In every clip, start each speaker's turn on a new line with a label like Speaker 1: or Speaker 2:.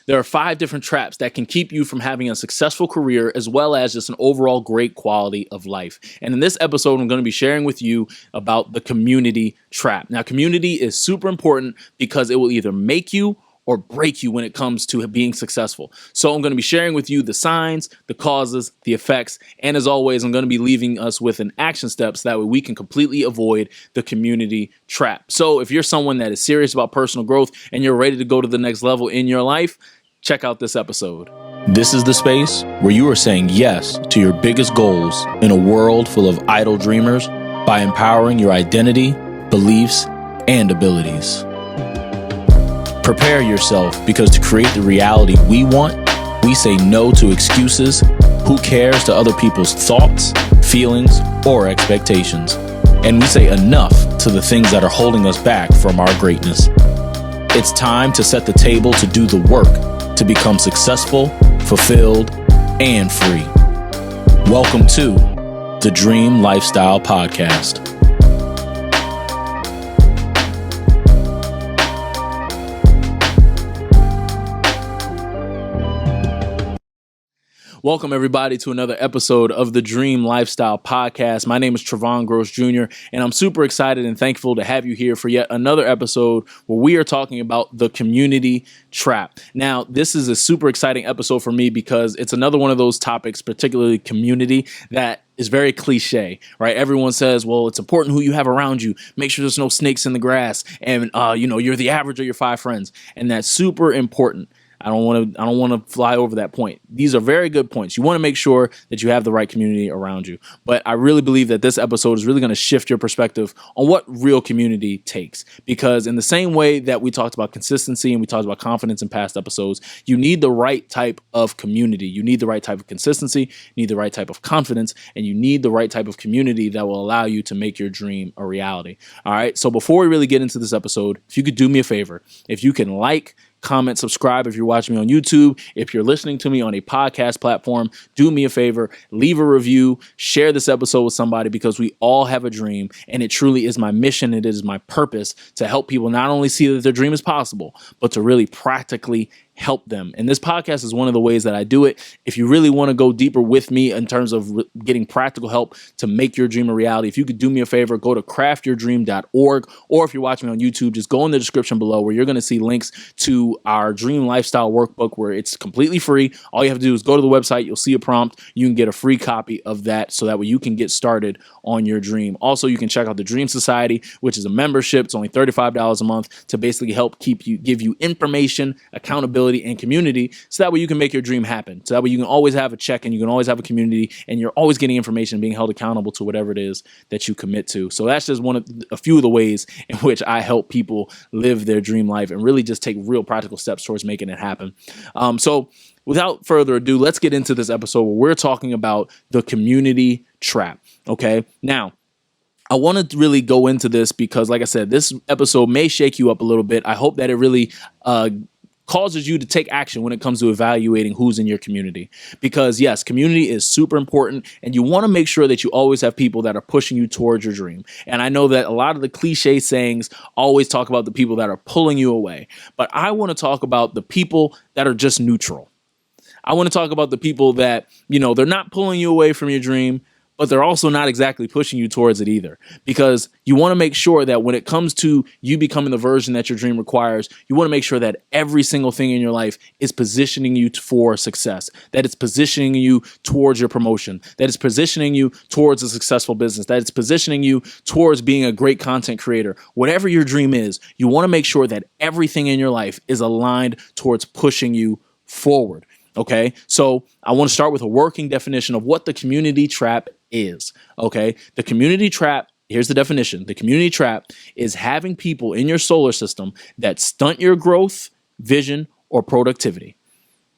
Speaker 1: there are 5 different traps that can keep you from having a successful career as well as just an overall great quality of life. And in this episode, I'm going to be sharing with you about the community trap. Now, community is super important because it will either make you or break you when it comes to being successful. So I'm going to be sharing with you the signs, the causes, the effects, and as always, I'm going to be leaving us with an action steps so that way we can completely avoid the community trap. So if you're someone that is serious about personal growth and you're ready to go to the next level in your life, check out this episode. This is the space where you are saying yes to your biggest goals in a world full of idle dreamers by empowering your identity, beliefs, and abilities. Prepare yourself because to create the reality we want, we say no to excuses, who cares to other people's thoughts, feelings, or expectations. And we say enough to the things that are holding us back from our greatness. It's time to set the table to do the work, to become successful, fulfilled, and free. Welcome to the Dream Lifestyle Podcast. Welcome, everybody, to another episode of the Dream Lifestyle Podcast. My name is Trevón Jr., and I'm super excited and thankful to have you here for yet another episode where we are talking about the community trap. Now, this is a super exciting episode for me because it's another one of those topics, particularly community, that is very cliche, right? Everyone says, well, it's important who you have around you. Make sure there's no snakes in the grass. And, you're the average of your 5 friends. And that's super important. I don't want to fly over that point. These are very good points. You want to make sure that you have the right community around you. But I really believe that this episode is really going to shift your perspective on what real community takes. Because in the same way that we talked about consistency and we talked about confidence in past episodes, you need the right type of community. You need the right type of consistency, you need the right type of confidence, and you need the right type of community that will allow you to make your dream a reality. All right. So before we really get into this episode, if you could do me a favor, if you can comment, subscribe if you're watching me on YouTube. If you're listening to me on a podcast platform, do me a favor, leave a review, share this episode with somebody because we all have a dream and it truly is my mission. It is my purpose to help people not only see that their dream is possible, but to really practically help them. And this podcast is one of the ways that I do it. If you really want to go deeper with me in terms of getting practical help to make your dream a reality, if you could do me a favor, go to craftyourdream.org, or if you're watching me on YouTube, just go in the description below where you're going to see links to our Dream Lifestyle Workbook where it's completely free. All you have to do is go to the website. You'll see a prompt. You can get a free copy of that so that way you can get started on your dream. Also, you can check out the Dream Society, which is a membership. It's only $35 a month to basically help give you information, accountability, and community so that way you can make your dream happen. So that way you can always have a check and you can always have a community and you're always getting information, being held accountable to whatever it is that you commit to. So that's just a few of the ways in which I help people live their dream life and really just take real practical steps towards making it happen. So without further ado, let's get into this episode where we're talking about the community trap. Okay. Now, I want to really go into this because, like I said, this episode may shake you up a little bit. I hope that it really causes you to take action when it comes to evaluating who's in your community. Because yes, community is super important and you want to make sure that you always have people that are pushing you towards your dream. And I know that a lot of the cliche sayings always talk about the people that are pulling you away, but I want to talk about the people that are just neutral. I want to talk about the people that, they're not pulling you away from your dream, but they're also not exactly pushing you towards it either, because you want to make sure that when it comes to you becoming the version that your dream requires, you want to make sure that every single thing in your life is positioning you for success, that it's positioning you towards your promotion, that it's positioning you towards a successful business, that it's positioning you towards being a great content creator. Whatever your dream is, you want to make sure that everything in your life is aligned towards pushing you forward. Okay, so I want to start with a working definition of what the community trap is. Okay, the community trap, here's the definition. The community trap is having people in your solar system that stunt your growth, vision, or productivity.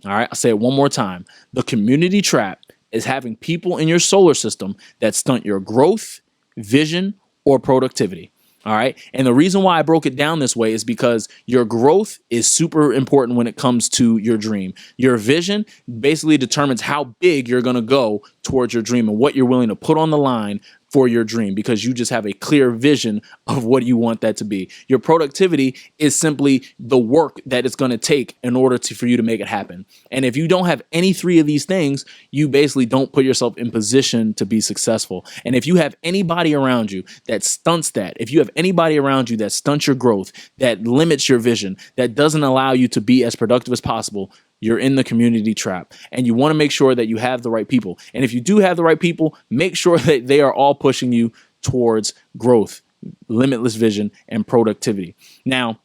Speaker 1: All right, I'll say it one more time. The community trap is having people in your solar system that stunt your growth, vision, or productivity. All right. And the reason why I broke it down this way is because your growth is super important when it comes to your dream. Your vision basically determines how big you're going to go towards your dream and what you're willing to put on the line for your dream because you just have a clear vision of what you want that to be. Your productivity is simply the work that it's going to take in order for you to make it happen. And if you don't have any three of these things, you basically don't put yourself in position to be successful. And if you have anybody around you that stunts that, if you have anybody around you that stunts your growth, that limits your vision, that doesn't allow you to be as productive as possible, you're in the community trap. And you want to make sure that you have the right people. And if you do have the right people, make sure that they are all pushing you towards growth, limitless vision, and productivity. Now,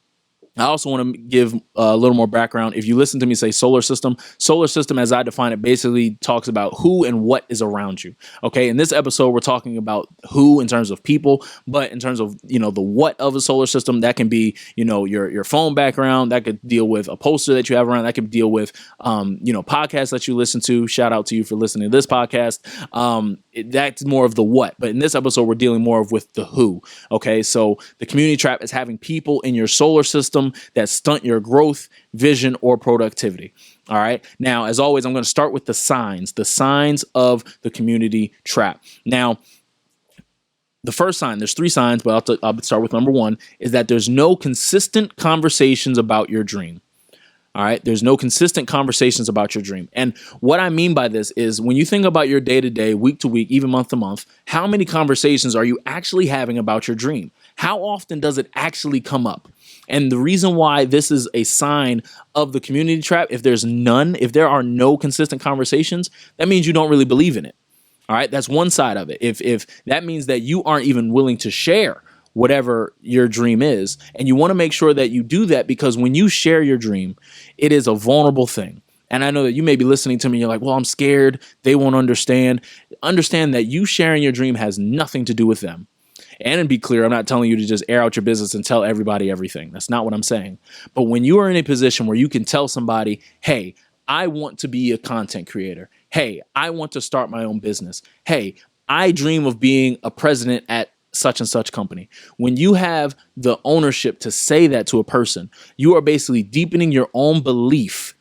Speaker 1: I also want to give a little more background. If you listen to me say solar system as I define it basically talks about who and what is around you. Okay. In this episode, we're talking about who in terms of people, but in terms of, the what of a solar system, that can be, your phone background, that could deal with a poster that you have around, that could deal with, podcasts that you listen to. Shout out to you for listening to this podcast. That's more of the what, but in this episode, we're dealing more with the who. Okay. So the community trap is having people in your solar system that stunt your growth, vision, or productivity. All right. Now, as always, I'm going to start with the signs of the community trap. Now, the first sign, there's three signs, but I'll start with number one, is that there's no consistent conversations about your dream. All right. There's no consistent conversations about your dream. And what I mean by this is when you think about your day to day, week to week, even month to month, how many conversations are you actually having about your dream? How often does it actually come up? And the reason why this is a sign of the community trap, if there are no consistent conversations, that means you don't really believe in it. All right. That's one side of it. If that means that you aren't even willing to share whatever your dream is. And you want to make sure that you do that because when you share your dream, it is a vulnerable thing. And I know that you may be listening to me. You're like, well, I'm scared. They won't understand. Understand that you sharing your dream has nothing to do with them. And to be clear, I'm not telling you to just air out your business and tell everybody everything. That's not what I'm saying. But when you are in a position where you can tell somebody, hey, I want to be a content creator. Hey, I want to start my own business. Hey, I dream of being a president at such and such company. When you have the ownership to say that to a person, you are basically deepening your own belief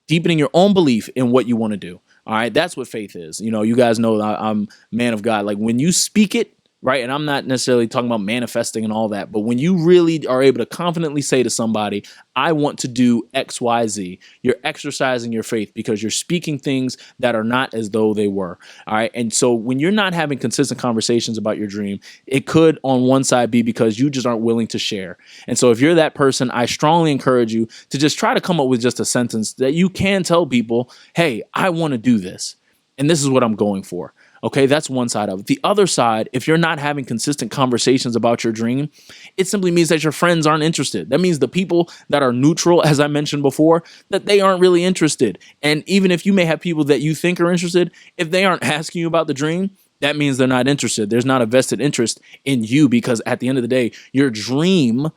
Speaker 1: in what you want to do. All right. That's what faith is. You guys know I'm man of God. Like when you speak it, right. And I'm not necessarily talking about manifesting and all that, but when you really are able to confidently say to somebody, I want to do X, Y, Z, you're exercising your faith because you're speaking things that are not as though they were. All right. And so when you're not having consistent conversations about your dream, it could on one side be because you just aren't willing to share. And so if you're that person, I strongly encourage you to just try to come up with just a sentence that you can tell people, hey, I want to do this. And this is what I'm going for. Okay, that's one side of it. The other side, if you're not having consistent conversations about your dream, it simply means that your friends aren't interested. That means the people that are neutral, as I mentioned before, that they aren't really interested. And even if you may have people that you think are interested, if they aren't asking you about the dream, that means they're not interested. There's not a vested interest in you because at the end of the day, your dream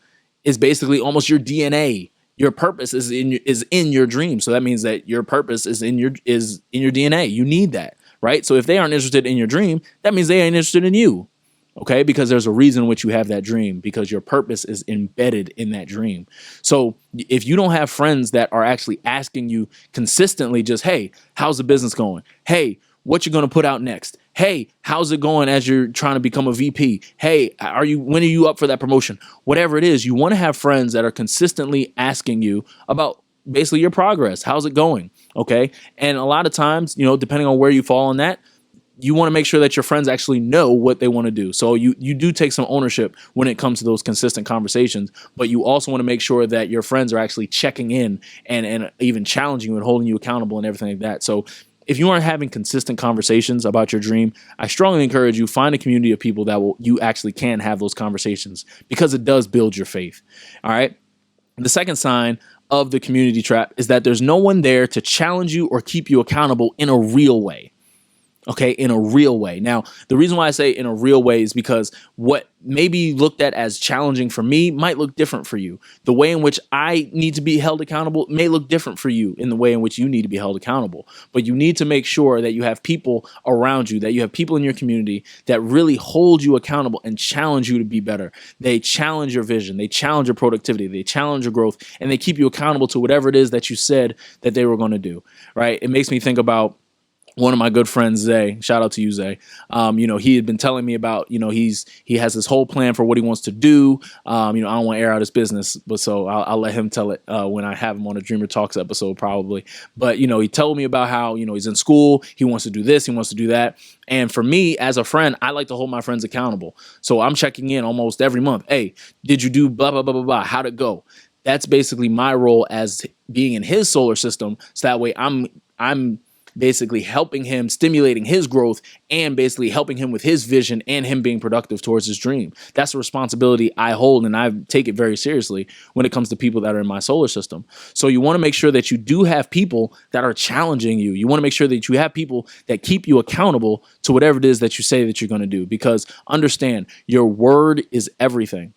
Speaker 1: is basically almost your DNA. Your purpose is in your dream. So that means that your purpose is in your DNA. You need that. Right. So if they aren't interested in your dream, that means they ain't interested in you. OK, because there's a reason in which you have that dream, because your purpose is embedded in that dream. So if you don't have friends that are actually asking you consistently, just, hey, how's the business going? Hey, what you going to put out next? Hey, how's it going as you're trying to become a VP? Hey, when are you up for that promotion? Whatever it is, you want to have friends that are consistently asking you about basically your progress. How's it going? Okay. And a lot of times, depending on where you fall on that, you want to make sure that your friends actually know what they want to do. So you do take some ownership when it comes to those consistent conversations, but you also want to make sure that your friends are actually checking in and even challenging you and holding you accountable and everything like that. So if you aren't having consistent conversations about your dream, I strongly encourage you, find a community of people that you actually can have those conversations because it does build your faith. All right. The second sign of the community trap is that there's no one there to challenge you or keep you accountable in a real way. Okay, in a real way. Now, the reason why I say in a real way is because what may be looked at as challenging for me might look different for you. The way in which I need to be held accountable may look different for you in the way in which you need to be held accountable. But you need to make sure that you have people around you, that you have people in your community that really hold you accountable and challenge you to be better. They challenge your vision, they challenge your productivity, they challenge your growth, and they keep you accountable to whatever it is that you said that they were going to do, right? It makes me think about one of my good friends, Zay, shout out to you, Zay. He had been telling me about, he has this whole plan for what he wants to do. I don't want to air out his business, but so I'll let him tell it when I have him on a Dreamer Talks episode, probably. But, he told me about how, he's in school. He wants to do this. He wants to do that. And for me, as a friend, I like to hold my friends accountable. So I'm checking in almost every month. Hey, did you do blah, blah, blah, blah, blah? How'd it go? That's basically my role as being in his solar system. So that way I'm basically helping him, stimulating his growth, and basically helping him with his vision and him being productive towards his dream. That's a responsibility I hold, and I take it very seriously when it comes to people that are in my solar system. So you want to make sure that you do have people that are challenging you. You want to make sure that you have people that keep you accountable to whatever it is that you say that you're going to do, because understand, your word is everything.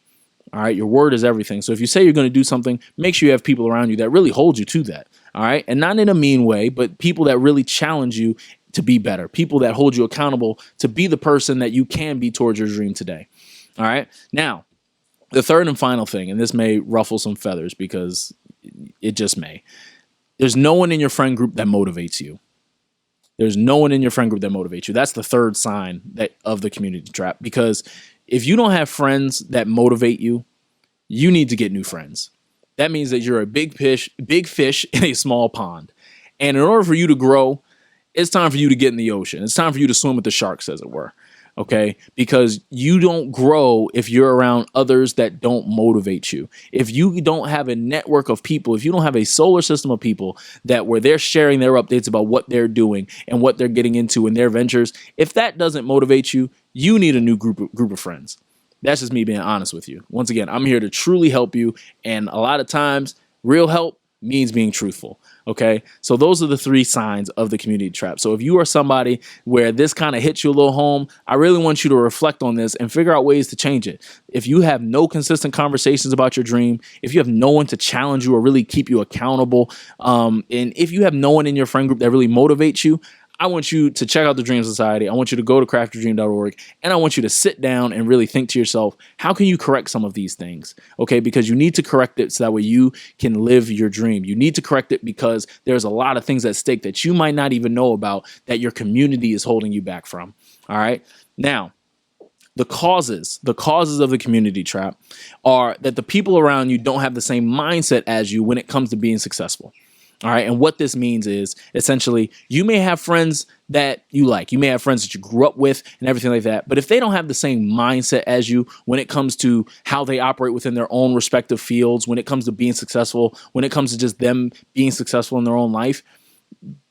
Speaker 1: All right. Your word is everything. So if you say you're going to do something, make sure you have people around you that really hold you to that. All right. And not in a mean way, but people that really challenge you to be better. People that hold you accountable to be the person that you can be towards your dream today. All right. Now, the third and final thing, and this may ruffle some feathers because it just may. There's no one in your friend group that motivates you. There's no one in your friend group that motivates you. That's the third sign of the community trap, because if you don't have friends that motivate you, you need to get new friends. That means that you're a big fish in a small pond. And in order for you to grow, it's time for you to get in the ocean. It's time for you to swim with the sharks, as it were. Okay? Because you don't grow if you're around others that don't motivate you. If you don't have a network of people, if you don't have a solar system of people where they're sharing their updates about what they're doing and what they're getting into in their ventures, if that doesn't motivate you, you need a new group of friends. That's just me being honest with you. Once again, I'm here to truly help you. And a lot of times, real help means being truthful. Okay. So those are the three signs of the community trap. So if you are somebody where this kind of hits you a little home, I really want you to reflect on this and figure out ways to change it. If you have no consistent conversations about your dream, if you have no one to challenge you or really keep you accountable, and if you have no one in your friend group that really motivates you, I want you to check out the Dream Society. I want you to go to craftyourdream.org, and I want you to sit down and really think to yourself, how can you correct some of these things? Okay, because you need to correct it so that way you can live your dream. You need to correct it because there's a lot of things at stake that you might not even know about that your community is holding you back from. All right. Now, the causes of the community trap are that the people around you don't have the same mindset as you when it comes to being successful. All right. And what this means is essentially you may have friends that you like. You may have friends that you grew up with and everything like that. But if they don't have the same mindset as you when it comes to how they operate within their own respective fields, when it comes to being successful, when it comes to just them being successful in their own life,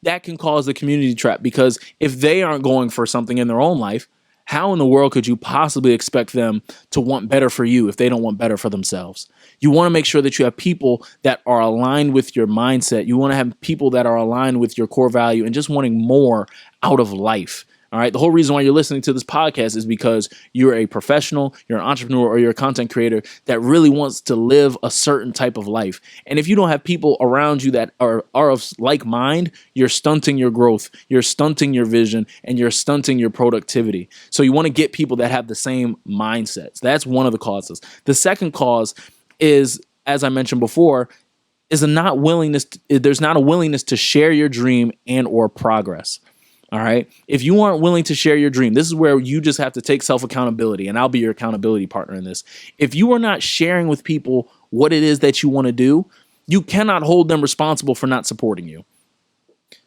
Speaker 1: that can cause the community trap, because if they aren't going for something in their own life, how in the world could you possibly expect them to want better for you if they don't want better for themselves? You want to make sure that you have people that are aligned with your mindset. You want to have people that are aligned with your core value and just wanting more out of life. All right. The whole reason why you're listening to this podcast is because you're a professional, you're an entrepreneur, or you're a content creator that really wants to live a certain type of life. And if you don't have people around you that are of like mind, you're stunting your growth, you're stunting your vision, and you're stunting your productivity. So you want to get people that have the same mindsets. That's one of the causes. The second cause is, as I mentioned before, is there's not a willingness to share your dream and or progress. All right. If you aren't willing to share your dream, this is where you just have to take self-accountability, and I'll be your accountability partner in this. If you are not sharing with people what it is that you want to do, you cannot hold them responsible for not supporting you.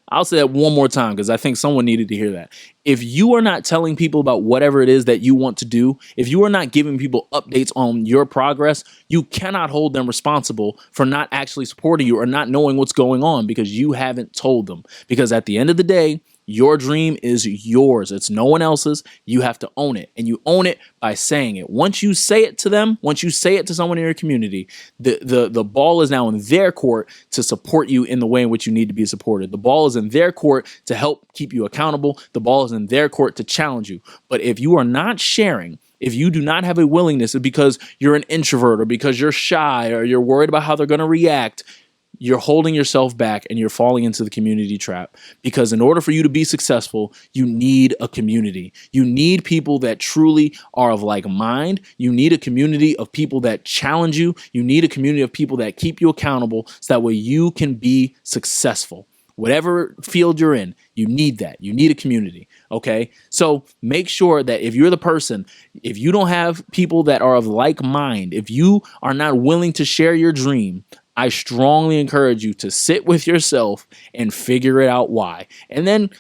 Speaker 1: I'll say that one more time because I think someone needed to hear that. If you are not telling people about whatever it is that you want to do, if you are not giving people updates on your progress, you cannot hold them responsible for not actually supporting you or not knowing what's going on because you haven't told them. Because at the end of the day, your dream is yours. It's no one else's. You have to own it. And you own it by saying it. Once you say it to them, once you say it to someone in your community, the ball is now in their court to support you in the way in which you need to be supported. The ball is in their court to help keep you accountable. The ball is in their court to challenge you. But if you are not sharing, if you do not have a willingness because you're an introvert or because you're shy or you're worried about how they're going to react, you're holding yourself back and you're falling into the community trap. Because in order for you to be successful, you need a community. You need people that truly are of like mind. You need a community of people that challenge you. You need a community of people that keep you accountable so that way you can be successful. Whatever field you're in, you need that. You need a community. Okay. So make sure that if you're the person, if you don't have people that are of like mind, if you are not willing to share your dream, I strongly encourage you to sit with yourself and figure it out why. And then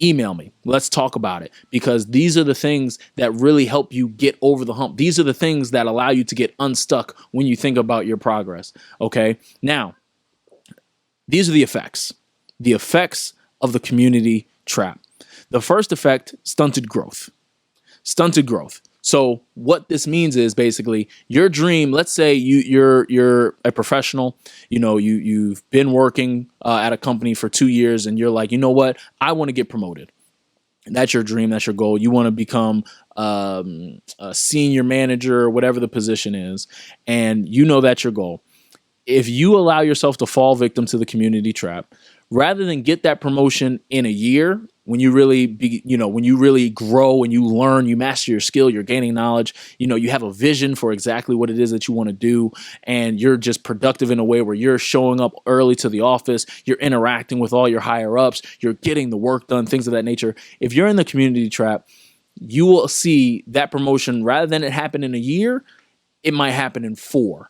Speaker 1: email me. Let's talk about it, because these are the things that really help you get over the hump. These are the things that allow you to get unstuck when you think about your progress. Okay. Now, these are the effects. The effects of the community trap. The first effect, stunted growth. Stunted growth. So what this means is basically your dream. Let's say you're a professional. You've been working at a company for 2 years, and you're like, you know what? I want to get promoted. And that's your dream. That's your goal. You want to become a senior manager, or whatever the position is, and you know that's your goal. If you allow yourself to fall victim to the community trap, rather than get that promotion in a year, when you really when you really grow and you learn, you master your skill, you're gaining knowledge, you have a vision for exactly what it is that you want to do, and you're just productive in a way where you're showing up early to the office, you're interacting with all your higher ups, you're getting the work done, things of that nature. If you're in the community trap, you will see that promotion, rather than it happen in a year, it might happen in 4.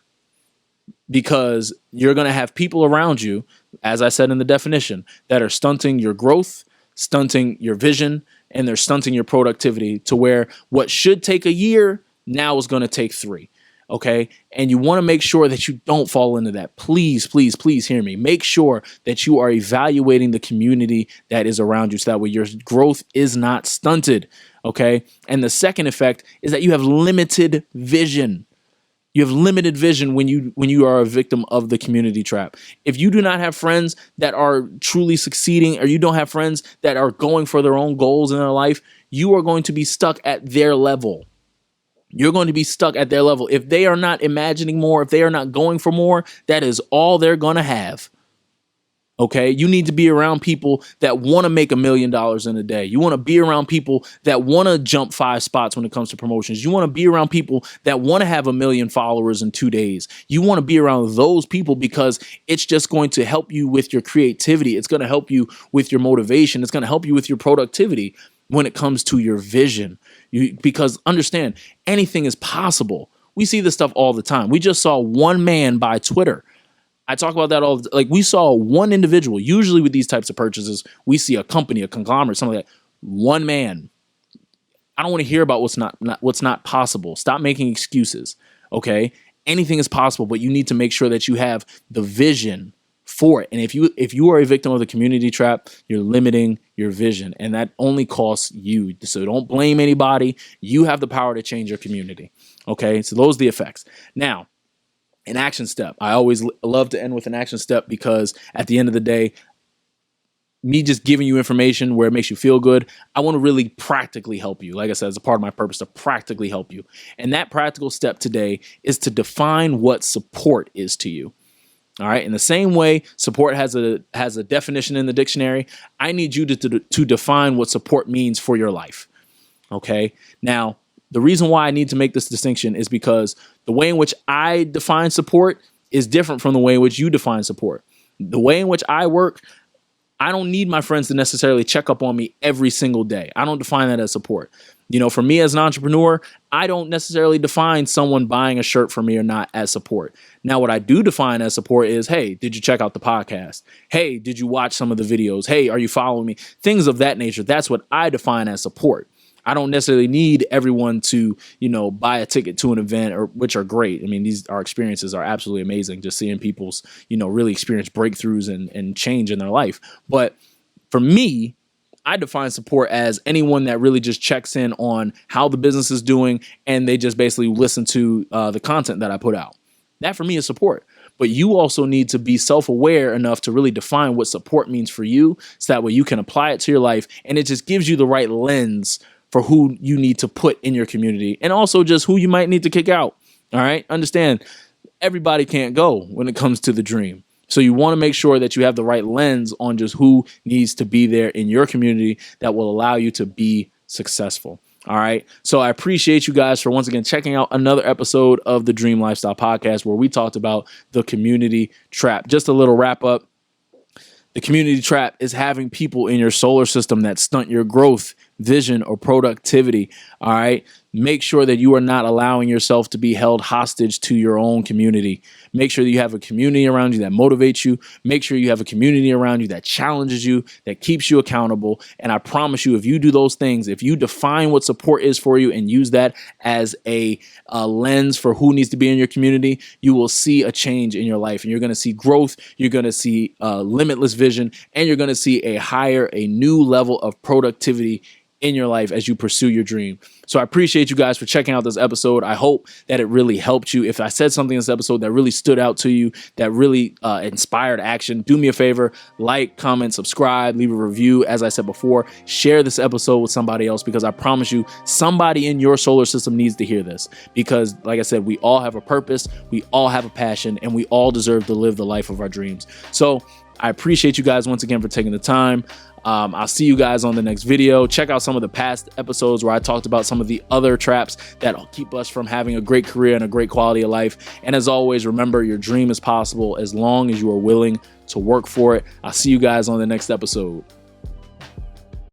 Speaker 1: Because you're going to have people around you, as I said in the definition, that are stunting your growth, stunting your vision, and they're stunting your productivity, to where what should take a year now is going to take 3. Okay. And you want to make sure that you don't fall into that. Please, please, please hear me. Make sure that you are evaluating the community that is around you, so that way your growth is not stunted. Okay. And the second effect is that you have limited vision. You have limited vision when you are a victim of the community trap. If you do not have friends that are truly succeeding, or you don't have friends that are going for their own goals in their life, you are going to be stuck at their level. You're going to be stuck at their level. If they are not imagining more, if they are not going for more, that is all they're going to have. Okay, you need to be around people that want to make $1 million in a day. You want to be around people that want to jump 5 spots when it comes to promotions. You want to be around people that want to have 1 million followers in 2 days. You want to be around those people, because it's just going to help you with your creativity. It's going to help you with your motivation. It's going to help you with your productivity when it comes to your vision. Because understand, anything is possible. We see this stuff all the time. We just saw one man buy Twitter. I talk about that all. Like, we saw one individual. Usually with these types of purchases, we see a company, a conglomerate, something like that. One man. I don't want to hear about what's not possible. Stop making excuses. Okay, anything is possible, but you need to make sure that you have the vision for it. And if you are a victim of the community trap, you're limiting your vision, and that only costs you. So don't blame anybody. You have the power to change your community. Okay, so those are the effects. Now, an action step. I always love to end with an action step, because at the end of the day, me just giving you information where it makes you feel good, I want to really practically help you. Like I said, it's a part of my purpose to practically help you. And that practical step today is to define what support is to you. All right. In the same way support has a definition in the dictionary, I need you to define what support means for your life. Okay. Now, the reason why I need to make this distinction is because the way in which I define support is different from the way in which you define support. The way in which I work, I don't need my friends to necessarily check up on me every single day. I don't define that as support. For me as an entrepreneur, I don't necessarily define someone buying a shirt for me or not as support. Now, what I do define as support is, hey, did you check out the podcast? Hey, did you watch some of the videos? Hey, are you following me? Things of that nature. That's what I define as support. I don't necessarily need everyone to, buy a ticket to an event, which are great. I mean, our experiences are absolutely amazing. Just seeing people's, really experience breakthroughs and change in their life. But for me, I define support as anyone that really just checks in on how the business is doing, and they just basically listen to the content that I put out. That for me is support. But you also need to be self-aware enough to really define what support means for you, so that way you can apply it to your life, and it just gives you the right lens for who you need to put in your community, and also just who you might need to kick out. All right. Understand, everybody can't go when it comes to the dream. So you want to make sure that you have the right lens on just who needs to be there in your community that will allow you to be successful. All right. So I appreciate you guys for once again checking out another episode of the Dream Lifestyle Podcast, where we talked about the community trap. Just a little wrap up. The community trap is having people in your solar system that stunt your growth, vision, or productivity. All right. Make sure that you are not allowing yourself to be held hostage to your own community. Make sure that you have a community around you that motivates you. Make sure you have a community around you that challenges you, that keeps you accountable. And I promise you, if you do those things, if you define what support is for you and use that as a lens for who needs to be in your community, you will see a change in your life, and you're going to see growth. You're going to see limitless vision, and you're going to see a new level of productivity in your life as you pursue your dream. So I appreciate you guys for checking out this episode. I hope that it really helped you. If I said something in this episode that really stood out to you, that really inspired action, do me a favor, like, comment, subscribe, leave a review. As I said before, share this episode with somebody else, because I promise you, somebody in your solar system needs to hear this. Because like I said, we all have a purpose, we all have a passion, and we all deserve to live the life of our dreams. So I appreciate you guys once again for taking the time. I'll see you guys on the next video. Check out some of the past episodes where I talked about some of the other traps that keep us from having a great career and a great quality of life. And as always, remember, your dream is possible as long as you are willing to work for it. I'll see you guys on the next episode.